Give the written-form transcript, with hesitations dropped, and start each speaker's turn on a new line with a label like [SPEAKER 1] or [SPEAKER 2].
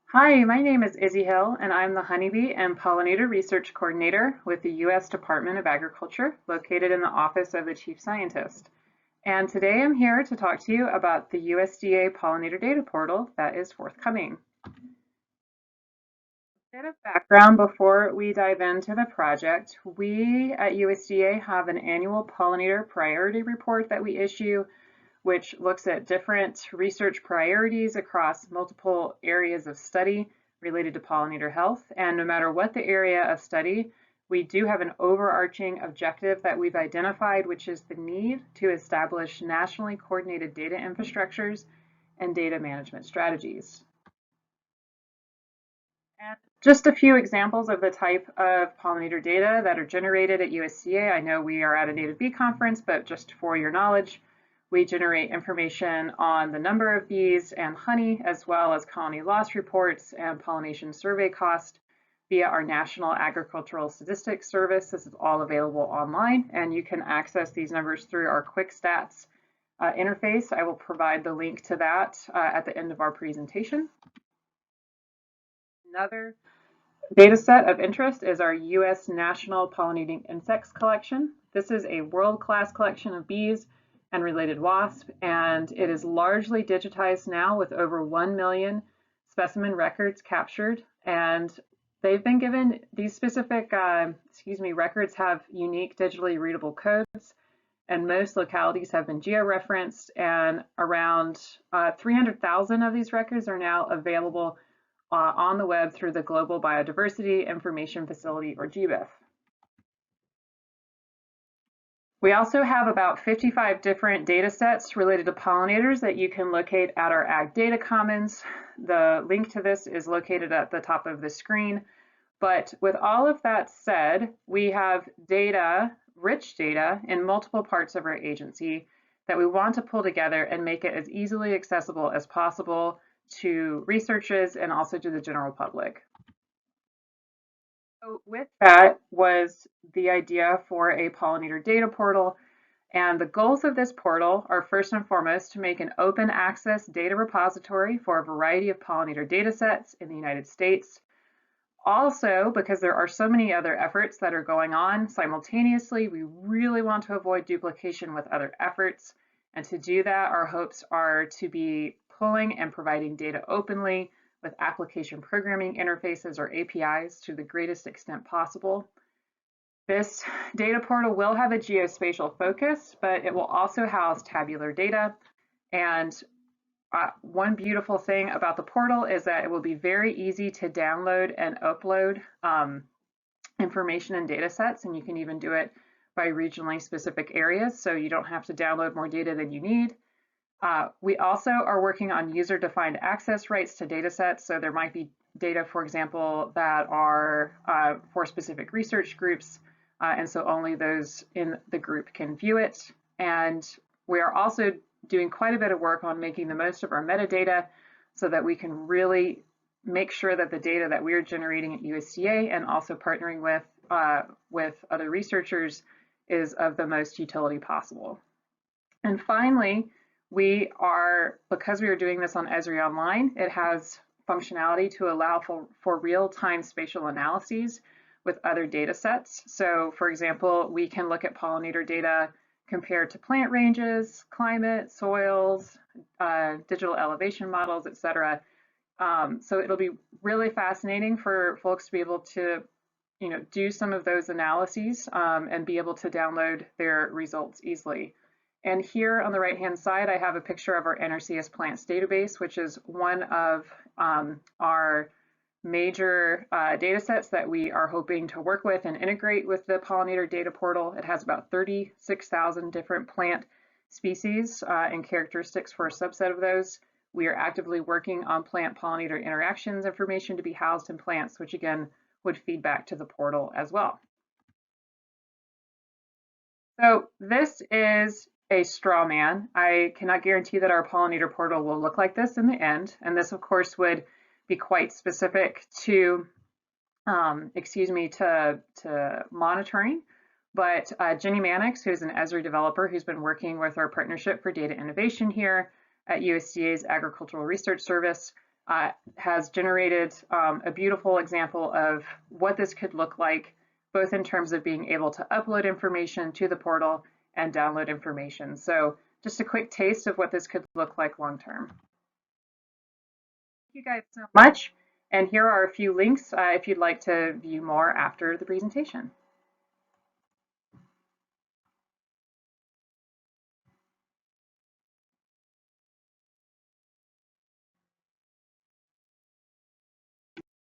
[SPEAKER 1] Hi, my name is Izzy Hill, and I'm the Honeybee and Pollinator Research Coordinator with the U.S. Department of Agriculture, located in the Office of the Chief Scientist. And today I'm here to talk to you about the USDA Pollinator Data Portal that is forthcoming. A bit of background before we dive into the project. We at USDA have an annual pollinator priority report that we issue, which looks at different research priorities across multiple areas of study related to pollinator health. And no matter what the area of study, we do have an overarching objective that we've identified, which is the need to establish nationally coordinated data infrastructures and data management strategies. And just a few examples of the type of pollinator data that are generated at USDA. I know we are at a native bee conference, but just for your knowledge, we generate information on the number of bees and honey, as well as colony loss reports and pollination survey cost via our National Agricultural Statistics Service. This is all available online, and you can access these numbers through our Quick Stats interface. I will provide the link to that at the end of our presentation. Another data set of interest is our U.S. National Pollinating Insects Collection. This is a world-class collection of bees and related wasps, and it is largely digitized now with over 1 million specimen records captured. And they've been given these specific, records have unique digitally readable codes, and most localities have been georeferenced, and around 300,000 of these records are now available on the web through the Global Biodiversity Information Facility, or GBIF. We also have about 55 different data sets related to pollinators that you can locate at our Ag Data Commons. The link to this is located at the top of the screen. But with all of that said, we have data, rich data, in multiple parts of our agency that we want to pull together and make it as easily accessible as possible to researchers and also to the general public. So with that was the idea for a pollinator data portal. And the goals of this portal are first and foremost to make an open access data repository for a variety of pollinator data sets in the United States. Also, because there are so many other efforts that are going on simultaneously, we really want to avoid duplication with other efforts. And to do that, our hopes are to be pulling and providing data openly with application programming interfaces, or APIs, to the greatest extent possible. This data portal will have a geospatial focus, but it will also house tabular data. And one beautiful thing about the portal is that it will be very easy to download and upload information and data sets, and you can even do it by regionally specific areas, so you don't have to download more data than you need. We also are working on user-defined access rights to data sets, so there might be data, for example, that are for specific research groups, and so only those in the group can view it. And we are also doing quite a bit of work on making the most of our metadata so that we can really make sure that the data that we're generating at USDA and also partnering with other researchers is of the most utility possible. And finally, because we are doing this on Esri Online, it has functionality to allow for real-time spatial analyses with other data sets. So for example, we can look at pollinator data compared to plant ranges, climate, soils, digital elevation models, etc. So it'll be really fascinating for folks to be able to do some of those analyses and be able to download their results easily. And here on the right-hand side, I have a picture of our NRCS plants database, which is one of our major data sets that we are hoping to work with and integrate with the pollinator data portal. It has about 36,000 different plant species and characteristics for a subset of those. We are actively working on plant pollinator interactions information to be housed in plants, which again would feed back to the portal as well. So this is a straw man. I cannot guarantee that our pollinator portal will look like this in the end, and this of course would be quite specific to monitoring. But Jenny Mannix, who's an Esri developer who's been working with our Partnership for Data Innovation here at USDA's Agricultural Research Service, has generated a beautiful example of what this could look like, both in terms of being able to upload information to the portal and download information. So just a quick taste of what this could look like long term. Thank you guys so much. And here are a few links if you'd like to view more after the presentation.